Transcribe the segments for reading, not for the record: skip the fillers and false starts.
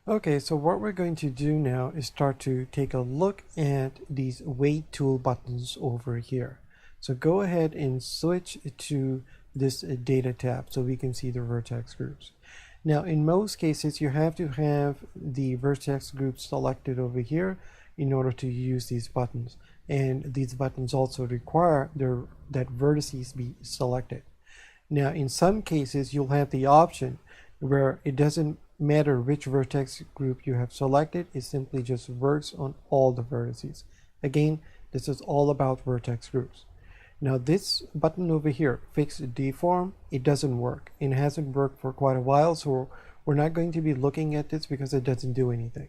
Okay, so what we're going to do now is start to take a look at these weight tool buttons over here. So go ahead and switch to this data tab so we can see the vertex groups. Now, in most cases, you have to have the vertex groups selected over here in order to use these buttons. And these buttons also require that vertices be selected. Now, in some cases, you'll have the option where it doesn't matter which vertex group you have selected, it simply just works on all the vertices. Again, this is all about vertex groups. Now this button over here, fix deform, it doesn't work. It hasn't worked for quite a while, so we're not going to be looking at this because it doesn't do anything.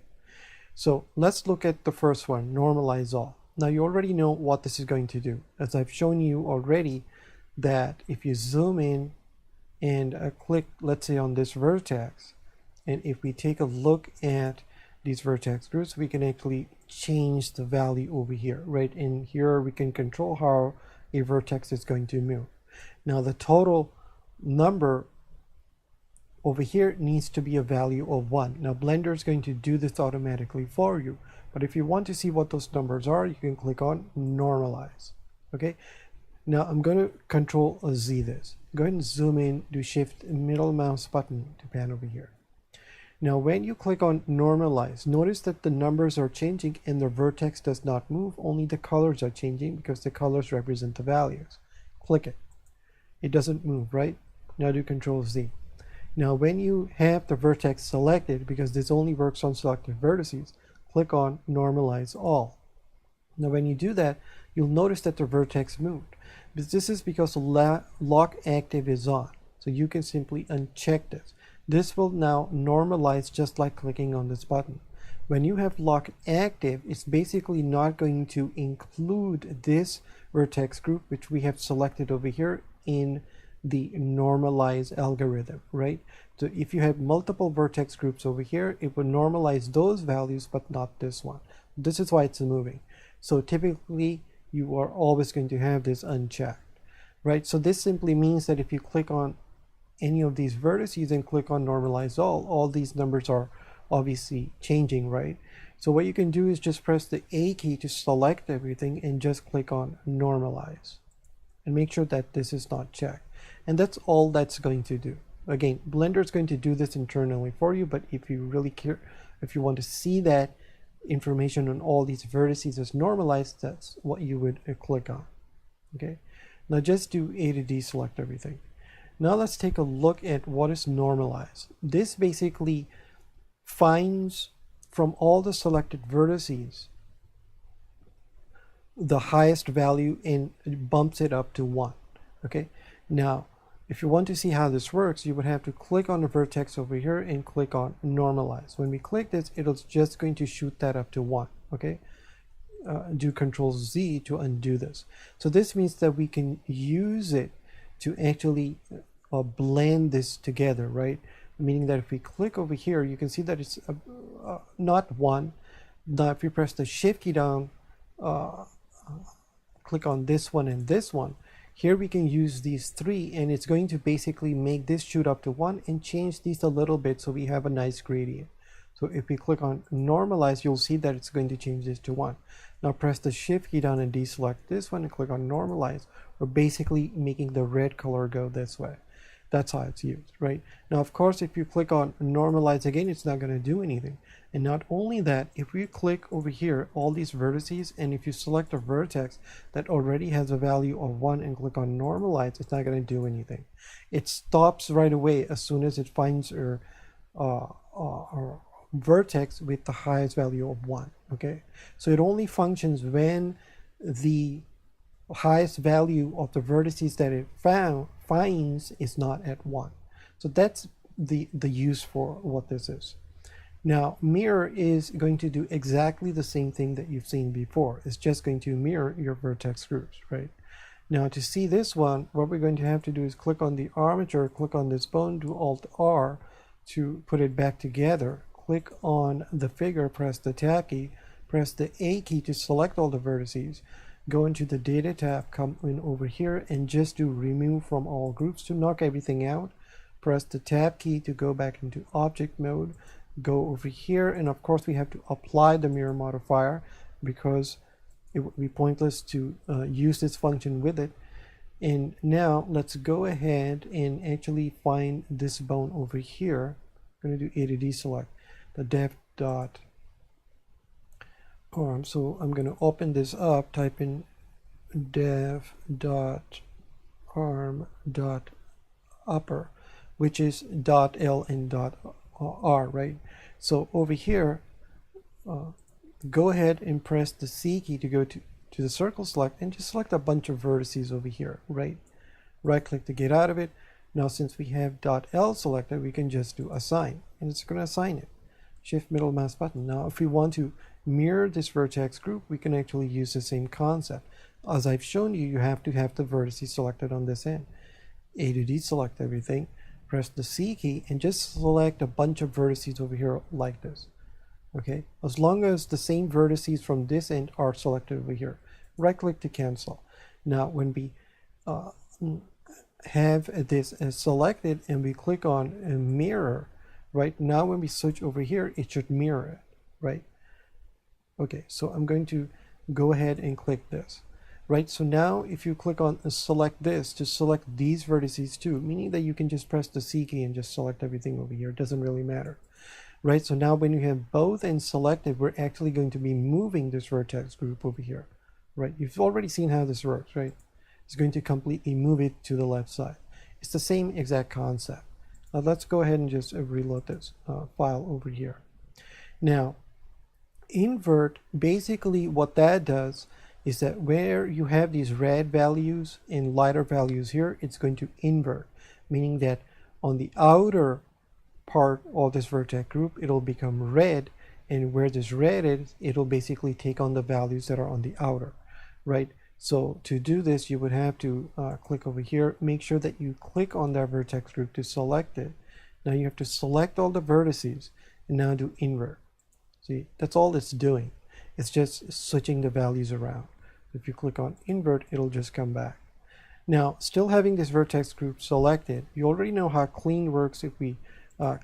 So let's look at the first one, normalize all. Now you already know what this is going to do. As I've shown you already, that if you zoom in and click, let's say, on this vertex, and if we take a look at these vertex groups, we can actually change the value over here, right? And here we can control how a vertex is going to move. Now the total number over here needs to be a value of 1. Now Blender is going to do this automatically for you, but if you want to see what those numbers are, you can click on normalize. Okay, now I'm going to control Z this. Go ahead and zoom in, do shift middle mouse button to pan over here. Now when you click on normalize, notice that the numbers are changing and the vertex does not move, only the colors are changing because the colors represent the values. Click it. It doesn't move, right? Now do Control Z. Now when you have the vertex selected, because this only works on selected vertices, click on normalize all. Now when you do that, you'll notice that the vertex moved. But this is because lock active is on. So you can simply uncheck this. This will now normalize just like clicking on this button. When you have lock active, it's basically not going to include this vertex group, which we have selected over here in the normalize algorithm, right? So if you have multiple vertex groups over here, it will normalize those values, but not this one. This is why it's moving. So typically, you are always going to have this unchecked, right? So this simply means that if you click on any of these vertices and click on normalize all these numbers are obviously changing, right? So what you can do is just press the A key to select everything and just click on normalize and make sure that this is not checked. And that's all that's going to do. Again, Blender is going to do this internally for you, but if you really care, if you want to see that information on all these vertices as normalized, that's what you would click on. Okay, now just do A to D select everything. Now let's take a look at what is normalized. This basically finds from all the selected vertices the highest value and bumps it up to 1. Okay, now if you want to see how this works, you would have to click on the vertex over here and click on normalize. When we click this, it's just going to shoot that up to 1. Okay, do Control Z to undo this. So this means that we can use it to actually blend this together, right? Meaning that if we click over here, you can see that it's not 1. Now if you press the shift key down, click on this one and this one, here we can use these 3 and it's going to basically make this shoot up to 1 and change these a little bit so we have a nice gradient. So if we click on normalize, you'll see that it's going to change this to 1. Now press the shift key down and deselect this one and click on normalize. We're basically making the red color go this way. That's how it's used, right? Now, of course, if you click on normalize again, it's not going to do anything. And not only that, if we click over here, all these vertices, and if you select a vertex that already has a value of 1 and click on normalize, it's not going to do anything. It stops right away as soon as it finds a vertex with the highest value of 1. Okay, so it only functions when the highest value of the vertices that it finds is not at 1. So that's the use for what this is. Now mirror is going to do exactly the same thing that you've seen before. It's just going to mirror your vertex groups, right? Now to see this one, what we're going to have to do is click on the armature, click on this bone, do Alt R to put it back together. Click on the figure, press the tab key, press the A key to select all the vertices. Go into the data tab, come in over here and just do remove from all groups to knock everything out. Press the tab key to go back into object mode. go over here, and of course we have to apply the mirror modifier because it would be pointless to use this function with it. And now let's go ahead and actually find this bone over here. I'm going to do A to D select the def dot arm. So I'm going to open this up, type in def dot arm dot upper, which is dot L and dot R, right? So over here, go ahead and press the C key to go to the circle select and just select a bunch of vertices over here, right? Right click to get out of it. Now since we have dot L selected, we can just do assign, and it's going to assign it. Shift middle mouse button. Now if we want to mirror this vertex group, we can actually use the same concept. As I've shown you, you have to have the vertices selected on this end. A to D select everything, press the C key, and just select a bunch of vertices over here like this. Okay, as long as the same vertices from this end are selected over here. Right click to cancel. Now when we have this selected and we click on a mirror, right, now when we switch over here, it should mirror it, right? Okay, so I'm going to go ahead and click this, right? So now if you click on select this to select these vertices too, meaning that you can just press the C key and just select everything over here. It doesn't really matter, right? So now when you have both ends selected, we're actually going to be moving this vertex group over here, right? You've already seen how this works, right? It's going to completely move it to the left side. It's the same exact concept. Now let's go ahead and just reload this file over here. Now, invert, basically what that does is that where you have these red values and lighter values here, it's going to invert, meaning that on the outer part of this vertex group, it'll become red, and where this red is, it'll basically take on the values that are on the outer, right? So to do this, you would have to click over here, make sure that you click on that vertex group to select it. Now you have to select all the vertices and now do invert. See, that's all it's doing. It's just switching the values around. If you click on invert, it'll just come back. Now, still having this vertex group selected, you already know how clean works. If we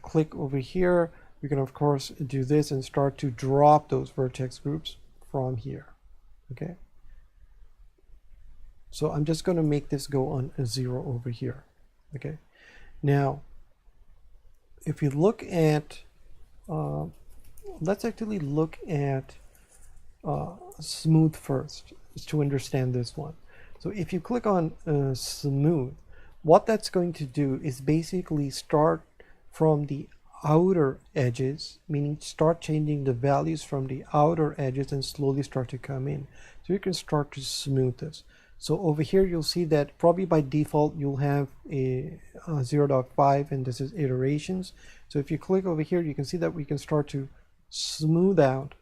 click over here, we can of course do this and start to drop those vertex groups from here, okay? So I'm just going to make this go on a 0 over here, okay? Now, if you look at, let's actually look at smooth first to understand this one. So if you click on smooth, what that's going to do is basically start from the outer edges, meaning start changing the values from the outer edges and slowly start to come in. So you can start to smooth this. So over here you'll see that probably by default you'll have a 0.5, and this is iterations. So if you click over here, you can see that we can start to smooth out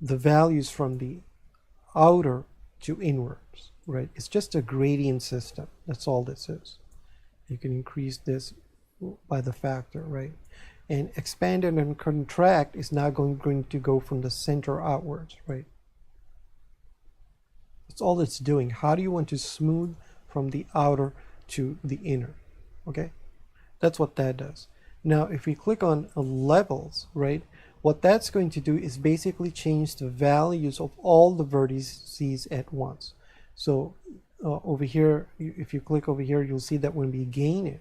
the values from the outer to inwards, right? It's just a gradient system. That's all this is. You can increase this by the factor, right? And expand and contract is now going to go from the center outwards, right? That's all it's doing. How do you want to smooth from the outer to the inner? Okay, that's what that does. Now if we click on levels, right, what that's going to do is basically change the values of all the vertices at once. So over here, if you click over here, you'll see that when we gain it,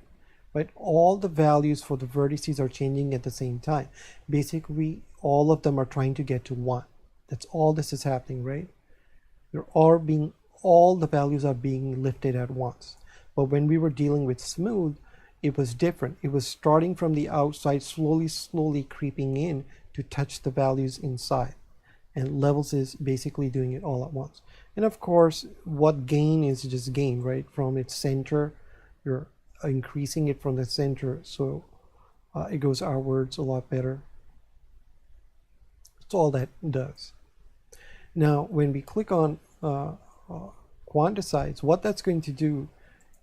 right, all the values for the vertices are changing at the same time. Basically all of them are trying to get to 1. That's all this is happening, right? All the values are being lifted at once. But when we were dealing with smooth, it was different. It was starting from the outside, slowly creeping in to touch the values inside. And levels is basically doing it all at once. And of course, what gain is just gain, right? From its center, you're increasing it from the center, so it goes outwards a lot better. That's all that does. Now, when we click on quanticize, what that's going to do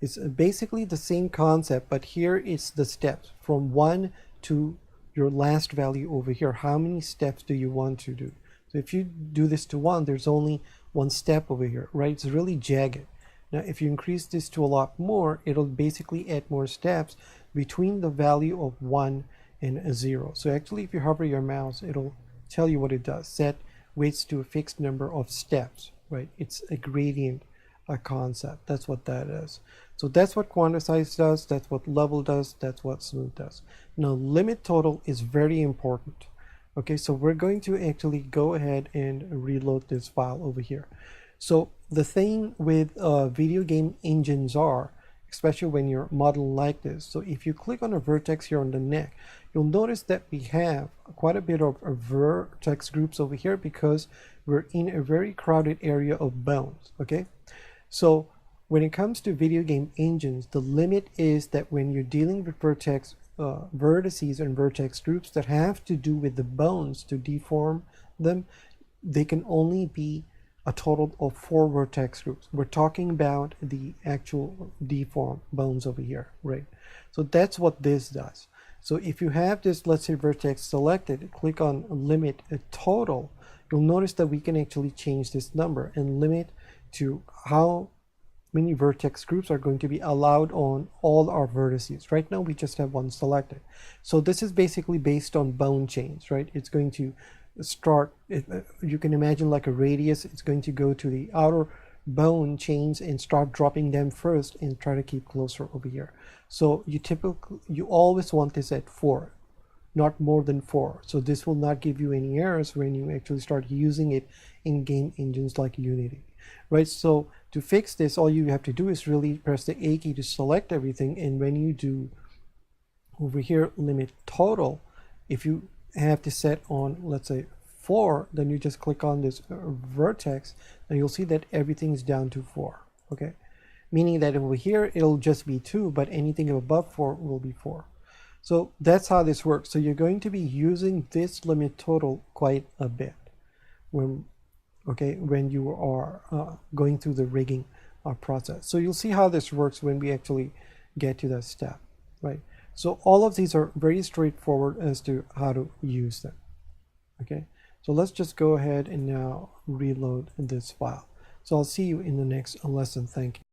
is basically the same concept, but here it's the steps from 1 to your last value over here. How many steps do you want to do? So if you do this to 1, there's only 1 step over here, right? It's really jagged. Now, if you increase this to a lot more, it'll basically add more steps between the value of 1 and a 0. So actually, if you hover your mouse, it'll tell you what it does. Set weights to a fixed number of steps, right? It's a gradient concept. That's what that is. So that's what quantize does, that's what level does, that's what smooth does. Now limit total is very important. Okay, so we're going to actually go ahead and reload this file over here. So the thing with video game engines are, especially when you're modeling like this, so if you click on a vertex here on the neck, you'll notice that we have quite a bit of vertex groups over here because we're in a very crowded area of bones. Okay, so when it comes to video game engines, the limit is that when you're dealing with vertex vertices and vertex groups that have to do with the bones to deform them, they can only be a total of 4 vertex groups. We're talking about the actual deformed bones over here, right? So that's what this does. So if you have this, let's say, vertex selected, click on limit total, you'll notice that we can actually change this number and limit to how many vertex groups are going to be allowed on all our vertices. Right now we just have one selected. So this is basically based on bone chains, right? It's going to start, you can imagine like a radius, it's going to go to the outer bone chains and start dropping them first and try to keep closer over here. So you always want this at 4, not more than 4. So this will not give you any errors when you actually start using it in game engines like Unity, right? So to fix this, all you have to do is really press the A key to select everything, and when you do over here limit total, if you have to set on, let's say, 4, then you just click on this vertex and you'll see that everything's down to 4. Okay, meaning that over here it'll just be 2, but anything above 4 will be 4. So that's how this works. So you're going to be using this limit total quite a bit when you are going through the rigging process. So you'll see how this works when we actually get to that step, right? So all of these are very straightforward as to how to use them. Okay, so let's just go ahead and now reload this file. So I'll see you in the next lesson. Thank you.